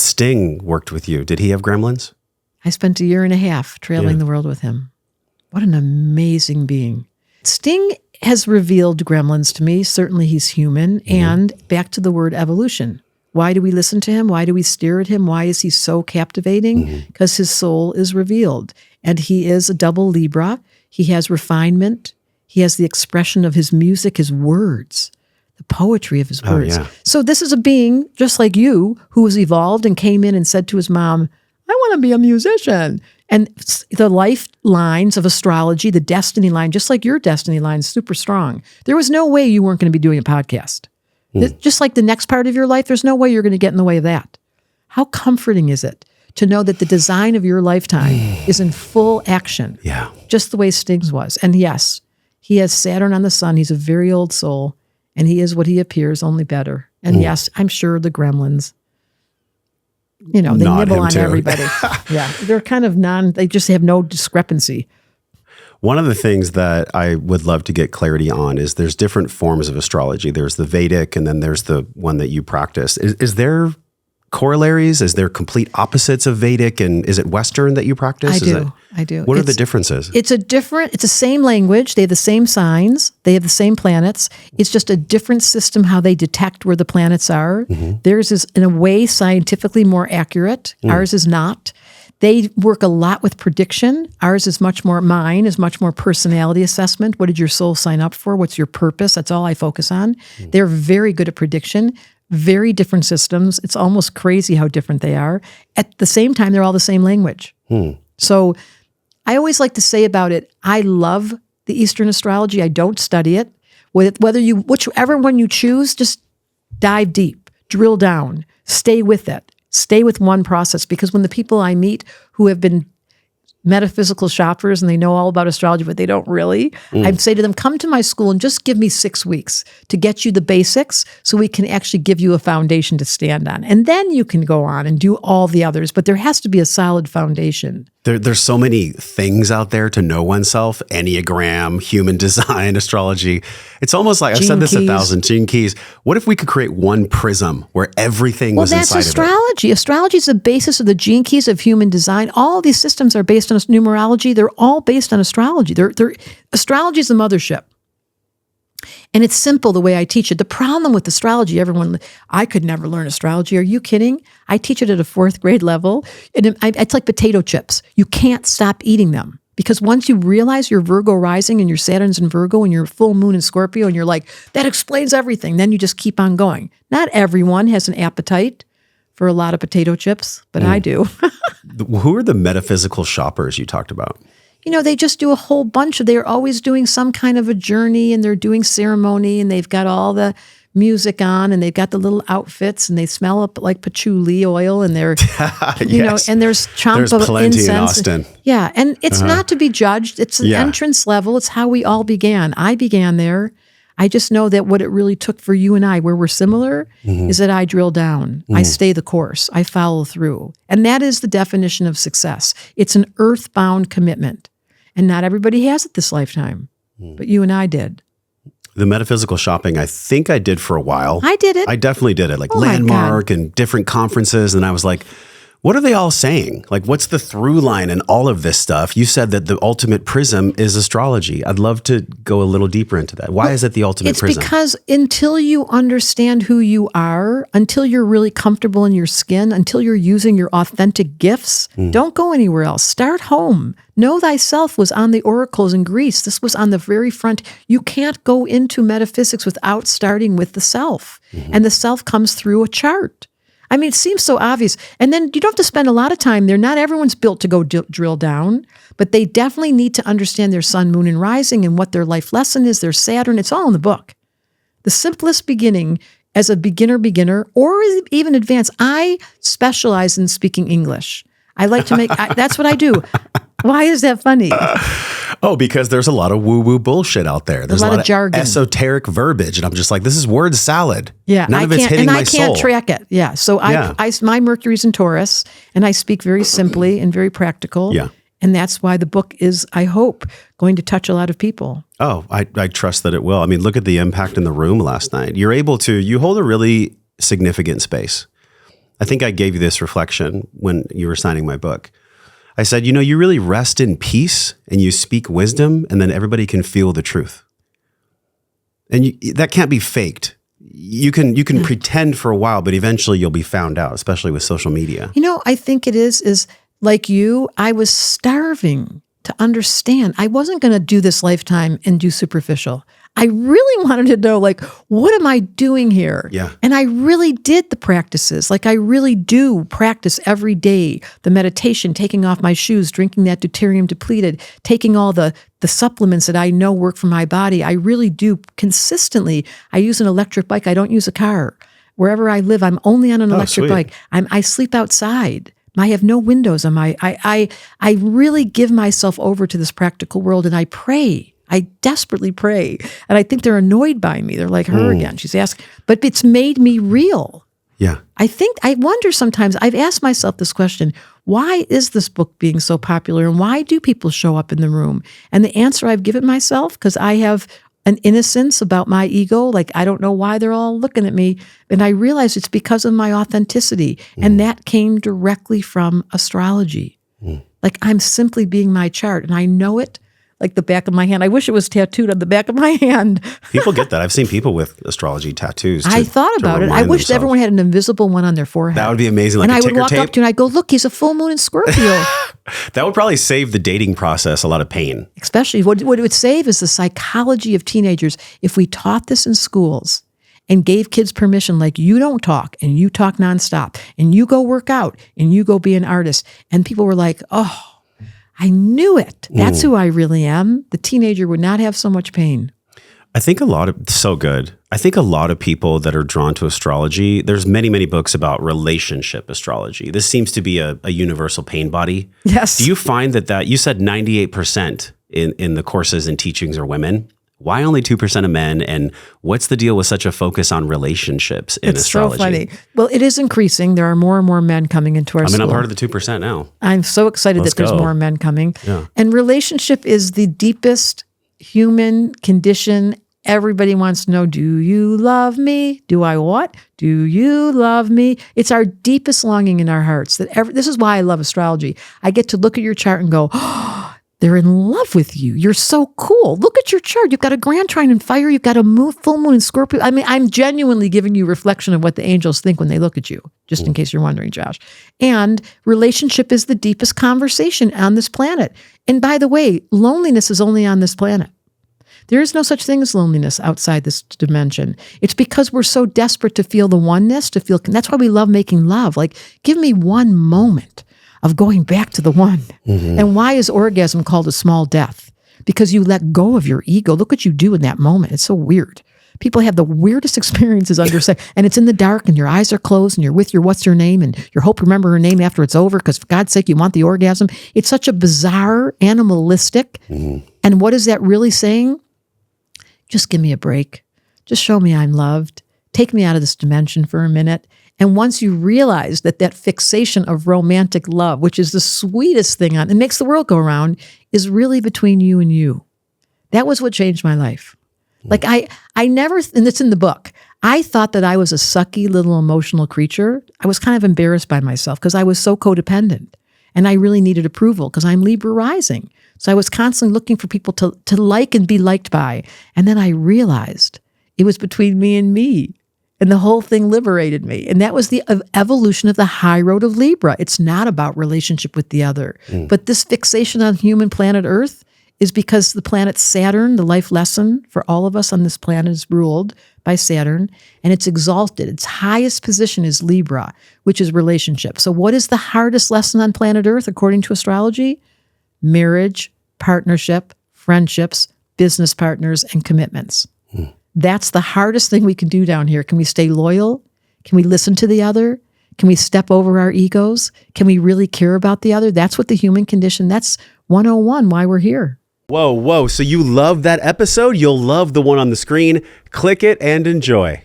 Sting worked with you. Did he have gremlins? I spent 1.5 years trailing the world with him. What an amazing being. Sting has revealed gremlins to me. Certainly he's human. And back to the word evolution. Why do we listen to him? Why do we stare at him? Why is he so captivating? Because his soul is revealed. And he is a double Libra. He has refinement. He has the expression of his music, his words, the poetry of his words. Yeah. So this is a being just like you who was evolved and came in and said to his mom, I want to be a musician. And the lifelines of astrology, the destiny line, just like your destiny line, is super strong. There was no way you weren't going to be doing a podcast. Just like the next part of your life, there's no way you're going to get in the way of that. How comforting is it to know that the design of your lifetime is in full action? Yeah. Just the way Sting's was. And yes, he has Saturn on the sun. He's a very old soul, and he is what he appears, only better. And yes, I'm sure the gremlins, they nibble on everybody. Yeah. They're kind of they just have no discrepancy. One of the things that I would love to get clarity on is there's different forms of astrology. There's the Vedic, and then there's the one that you practice. Is there corollaries? Is there complete opposites of Vedic? And is it Western that you practice? I do. What are the differences? It's the same language. They have the same signs. They have the same planets. It's just a different system how they detect where the planets are. Theirs is, in a way, scientifically more accurate. Ours is not. They work a lot with prediction. Mine is much more personality assessment. What did your soul sign up for? What's your purpose? That's all I focus on. They're very good at prediction. Very different systems. It's almost crazy how different they are. At the same time, they're all the same language. So I always like to say about it, I love the Eastern astrology. I don't study it. Whichever one you choose, just dive deep, drill down, stay with it. Stay with one process, because when the people I meet who have been metaphysical shoppers and they know all about astrology, but they don't really, I say to them, come to my school and just give me 6 weeks to get you the basics so we can actually give you a foundation to stand on. And then you can go on and do all the others, but there has to be a solid foundation. There's so many things out there to know oneself: Enneagram, human design, astrology. It's almost like, I've said this 1,000, Gene Keys. What if we could create one prism where everything was inside of it? Well, that's astrology. Astrology is the basis of the gene keys of human design. All these systems are based on numerology. They're all based on astrology. Astrology is the mothership. And it's simple the way I teach it. The problem with astrology, I could never learn astrology. Are you kidding? I teach it at a 4th grade level. And it's like potato chips. You can't stop eating them. Because once you realize you're Virgo rising and your Saturn's in Virgo and your full moon in Scorpio, and you're like, that explains everything. Then you just keep on going. Not everyone has an appetite for a lot of potato chips, but I do. Who are the metaphysical shoppers you talked about? They just do a whole bunch they're always doing some kind of a journey, and they're doing ceremony, and they've got all the music on, and they've got the little outfits, and they smell up like patchouli oil, and they're, and there's chomp of plenty incense. In Austin. Yeah. And it's not to be judged. It's an entrance level. It's how we all began. I began there. I just know that what it really took for you and I, where we're similar, is that I drill down. I stay the course. I follow through. And that is the definition of success. It's an earthbound commitment. And not everybody has it this lifetime. But you and I did. The metaphysical shopping, I think I did for a while. I did it. I definitely did it. Like Landmark and different conferences. And I was like, what are they all saying? Like, what's the through line in all of this stuff? You said that the ultimate prism is astrology. I'd love to go a little deeper into that. Why is it the ultimate prism? It's because until you understand who you are, until you're really comfortable in your skin, until you're using your authentic gifts, don't go anywhere else. Start home. Know thyself was on the oracles in Greece. This was on the very front. You can't go into metaphysics without starting with the self. And the self comes through a chart. I mean, it seems so obvious. And then you don't have to spend a lot of time there. Not everyone's built to go drill down, but they definitely need to understand their sun, moon, and rising and what their life lesson is, their Saturn. It's all in the book. The simplest beginning as a beginner, or even advanced. I specialize in speaking English. I like to that's what I do. Why is that funny? Because there's a lot of woo-woo bullshit out there. There's a lot of jargon, esoteric verbiage. And I'm just like, this is word salad. Yeah. None of it's hitting my soul. And I can't track it. Yeah. So my Mercury's in Taurus, and I speak very simply and very practical. Yeah. And that's why the book is, I hope, going to touch a lot of people. Oh, I trust that it will. I mean, look at the impact in the room last night. You hold a really significant space. I think I gave you this reflection when you were signing my book. I said, you really rest in peace and you speak wisdom, and then everybody can feel the truth. And that can't be faked. You can pretend for a while, but eventually you'll be found out, especially with social media. I think it is like you, I was starving to understand. I wasn't going to do this lifetime and do superficial. I really wanted to know, what am I doing here? Yeah. And I really did the practices. I really do practice every day, the meditation, taking off my shoes, drinking that deuterium depleted, taking all the supplements that I know work for my body. I really do consistently. I use an electric bike. I don't use a car. Wherever I live, I'm only on an electric sweet. bike. I sleep outside. I have no windows on my, I really give myself over to this practical world, and I pray. I desperately pray. And I think they're annoyed by me. They're like, her again. She's asking, but it's made me real. Yeah. I wonder sometimes, I've asked myself this question, why is this book being so popular, and why do people show up in the room? And the answer I've given myself, because I have an innocence about my ego, I don't know why they're all looking at me. And I realize it's because of my authenticity. And that came directly from astrology. I'm simply being my chart, and I know it like the back of my hand. I wish it was tattooed on the back of my hand. People get that. I've seen people with astrology tattoos. I thought about it. I wish everyone had an invisible one on their forehead. That would be amazing. And I would walk up to you and I'd go, look, he's a full moon in Scorpio. That would probably save the dating process a lot of pain. Especially what it would save is the psychology of teenagers. If we taught this in schools and gave kids permission, you don't talk and you talk nonstop and you go work out and you go be an artist. And people were like, oh, I knew it. That's who I really am. The teenager would not have so much pain. I think so good. I think a lot of people that are drawn to astrology, there's many, many books about relationship astrology. This seems to be a universal pain body. Yes. Do you find that you said 98% in the courses and teachings are women? Why only 2% of men? And what's the deal with such a focus on relationships in astrology? It's so funny. Well, it is increasing. There are more and more men coming into our school. I'm part of the 2% now. I'm so excited that there's more men coming. Yeah. And relationship is the deepest human condition. Everybody wants to know, do you love me? Do I what? Do you love me? It's our deepest longing in our hearts. This is why I love astrology. I get to look at your chart and go, oh, they're in love with you. You're so cool. Look at your chart. You've got a grand trine in fire. You've got a full moon in Scorpio. I mean, I'm genuinely giving you a reflection of what the angels think when they look at you, just in case you're wondering, Josh. And relationship is the deepest conversation on this planet. And by the way, loneliness is only on this planet. There is no such thing as loneliness outside this dimension. It's because we're so desperate to feel the oneness, that's why we love making love. Give me one moment of going back to the one. And why is orgasm called a small death? Because you let go of your ego. Look what you do in that moment. It's so weird. People have the weirdest experiences under sex, and it's in the dark, and your eyes are closed, and you're with your what's her name, and you hope remember her name after it's over, because for God's sake, you want the orgasm. It's such a bizarre, animalistic. And what is that really saying? Just give me a break. Just show me I'm loved. Take me out of this dimension for a minute. And once you realize that fixation of romantic love, which is the sweetest thing it makes the world go around, is really between you and you. That was what changed my life. I never, and it's in the book, I thought that I was a sucky little emotional creature. I was kind of embarrassed by myself because I was so codependent. And I really needed approval because I'm Libra rising. So I was constantly looking for people to like and be liked by. And then I realized it was between me and me. And the whole thing liberated me. And that was the evolution of the high road of Libra. It's not about relationship with the other. But this fixation on human planet Earth is because the planet Saturn, the life lesson for all of us on this planet, is ruled by Saturn. And it's exalted. Its highest position is Libra, which is relationship. So what is the hardest lesson on planet Earth, according to astrology? Marriage, partnership, friendships, business partners, and commitments. That's the hardest thing we can do down here. Can we stay loyal? Can we listen to the other? Can we step over our egos? Can we really care about the other? That's what the human condition, that's 101, why we're here. Whoa. So you love that episode? You'll love the one on the screen. Click it and enjoy.